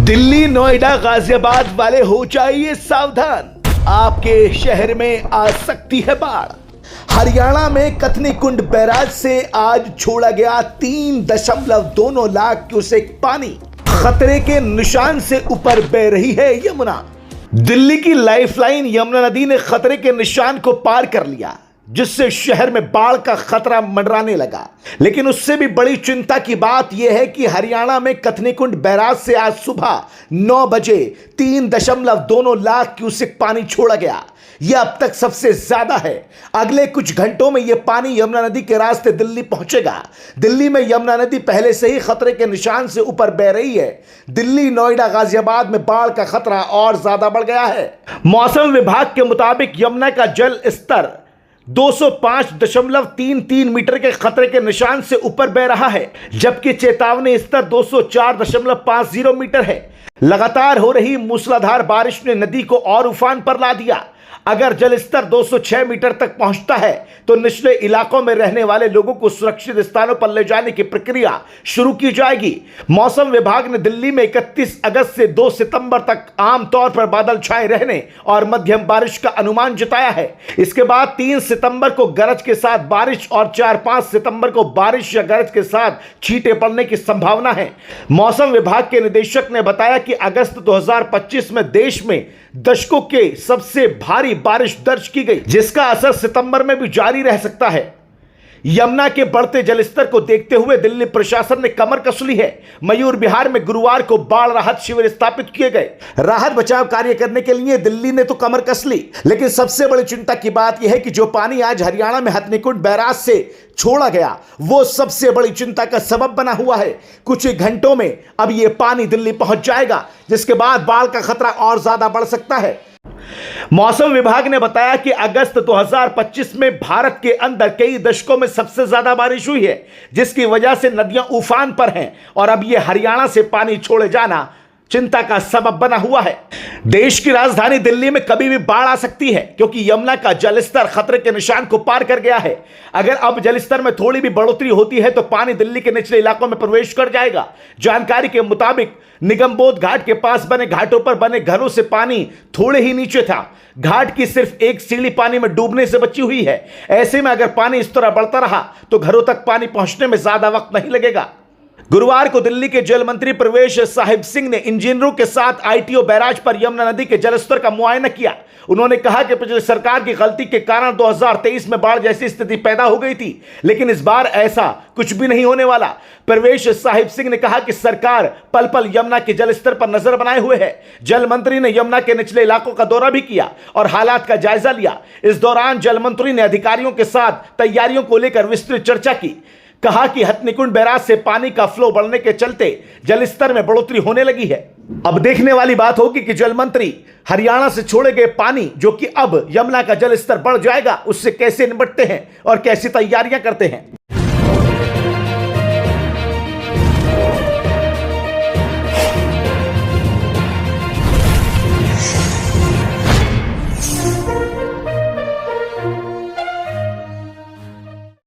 दिल्ली, नोएडा, गाजियाबाद वाले हो जाइए सावधान, आपके शहर में आ सकती है बाढ़। हरियाणा में कथनी कुंड बैराज से आज छोड़ा गया 3.2 लाख क्यूसेक पानी। खतरे के निशान से ऊपर बह रही है यमुना। दिल्ली की लाइफलाइन यमुना नदी ने खतरे के निशान को पार कर लिया, जिससे शहर में बाढ़ का खतरा मंडराने लगा। लेकिन उससे भी बड़ी चिंता की बात यह है कि हरियाणा में कथनी कुंड बैराज से आज सुबह 9 बजे 3.2 लाख क्यूसेक पानी छोड़ा गया। यह अब तक सबसे ज्यादा है। अगले कुछ घंटों में यह पानी यमुना नदी के रास्ते दिल्ली पहुंचेगा। दिल्ली में यमुना नदी पहले से ही खतरे के निशान से ऊपर बह रही है। दिल्ली, नोएडा, गाजियाबाद में बाढ़ का खतरा और ज्यादा बढ़ गया है। मौसम विभाग के मुताबिक यमुना का जल स्तर 205.33 मीटर के खतरे के निशान से ऊपर बह रहा है, जबकि चेतावनी स्तर 204.50 मीटर है। लगातार हो रही मूसलाधार बारिश ने नदी को और उफान पर ला दिया। अगर जल स्तर 206 मीटर तक पहुंचता है तो निचले इलाकों में रहने वाले लोगों को सुरक्षित स्थानों पर ले जाने की प्रक्रिया शुरू की जाएगी। मौसम विभाग ने दिल्ली में 31 अगस्त से 2 सितंबर तक आमतौर पर बादल छाए रहने और मध्यम बारिश का अनुमान जताया है। इसके बाद 3 सितंबर को गरज के साथ बारिश और 4-5 सितंबर को बारिश या गरज के साथ छींटे पड़ने की संभावना है। मौसम विभाग के निदेशक ने बताया कि अगस्त 2025 में देश में दशकों के सबसे भारी बारिश दर्ज की गई, जिसका असर सितंबर में भी जारी रह सकता है। यमुना के बढ़ते जलस्तर को देखते हुए दिल्ली प्रशासन ने कमर कस ली है। मयूर विहार में गुरुवार को बाढ़ राहत शिविर स्थापित किए गए। राहत बचाव कार्य करने के लिए दिल्ली ने तो कमर कस ली, लेकिन सबसे बड़ी चिंता की बात यह है कि जो पानी आज हरियाणा में हथनी कुंड बैराज से छोड़ा गया, वो सबसे बड़ी चिंता का सबब बना हुआ है। कुछ ही घंटों में अब यह पानी दिल्ली पहुंच जाएगा, जिसके बाद बाढ़ का खतरा और ज्यादा बढ़ सकता है। मौसम विभाग ने बताया कि अगस्त 2025 में भारत के अंदर कई दशकों में सबसे ज्यादा बारिश हुई है, जिसकी वजह से नदियां उफान पर हैं और अब यह हरियाणा से पानी छोड़े जाना चिंता का सबब बना हुआ है। देश की राजधानी दिल्ली में कभी भी बाढ़ आ सकती है, क्योंकि यमुना का जलस्तर खतरे के निशान को पार कर गया है। अगर अब जलस्तर में थोड़ी भी बढ़ोतरी होती है तो पानी दिल्ली के निचले इलाकों में प्रवेश कर जाएगा। जानकारी के मुताबिक निगमबोध घाट के पास बने घाटों पर बने घरों से पानी थोड़े ही नीचे था। घाट की सिर्फ एक सीढ़ी पानी में डूबने से बची हुई है। ऐसे में अगर पानी इस तरह बढ़ता रहा तो घरों तक पानी पहुंचने में ज्यादा वक्त नहीं लगेगा। गुरुवार को दिल्ली के जल मंत्री प्रवेश साहिब सिंह ने इंजीनियरों के साथ आईटीओ बैराज पर यमुना नदी के जलस्तर का मुआयना किया। उन्होंने कहा कि पिछली सरकार की गलती के कारण 2023 में बाढ़ जैसी स्थिति पैदा हो गई थी, लेकिन इस बार ऐसा कुछ भी नहीं होने वाला। प्रवेश साहिब सिंह ने कहा कि सरकार पल पल यमुना के जलस्तर पर नजर बनाए हुए है। जल मंत्री ने यमुना के निचले इलाकों का दौरा भी किया और हालात का जायजा लिया। इस दौरान जल मंत्री ने अधिकारियों के साथ तैयारियों को लेकर विस्तृत चर्चा की। कहा कि हथनी कुंड बैराज से पानी का फ्लो बढ़ने के चलते जलस्तर में बढ़ोतरी होने लगी है। अब देखने वाली बात होगी कि जल मंत्री हरियाणा से छोड़े गए पानी, जो कि अब यमुना का जलस्तर बढ़ जाएगा, उससे कैसे निपटते हैं और कैसी तैयारियां करते हैं।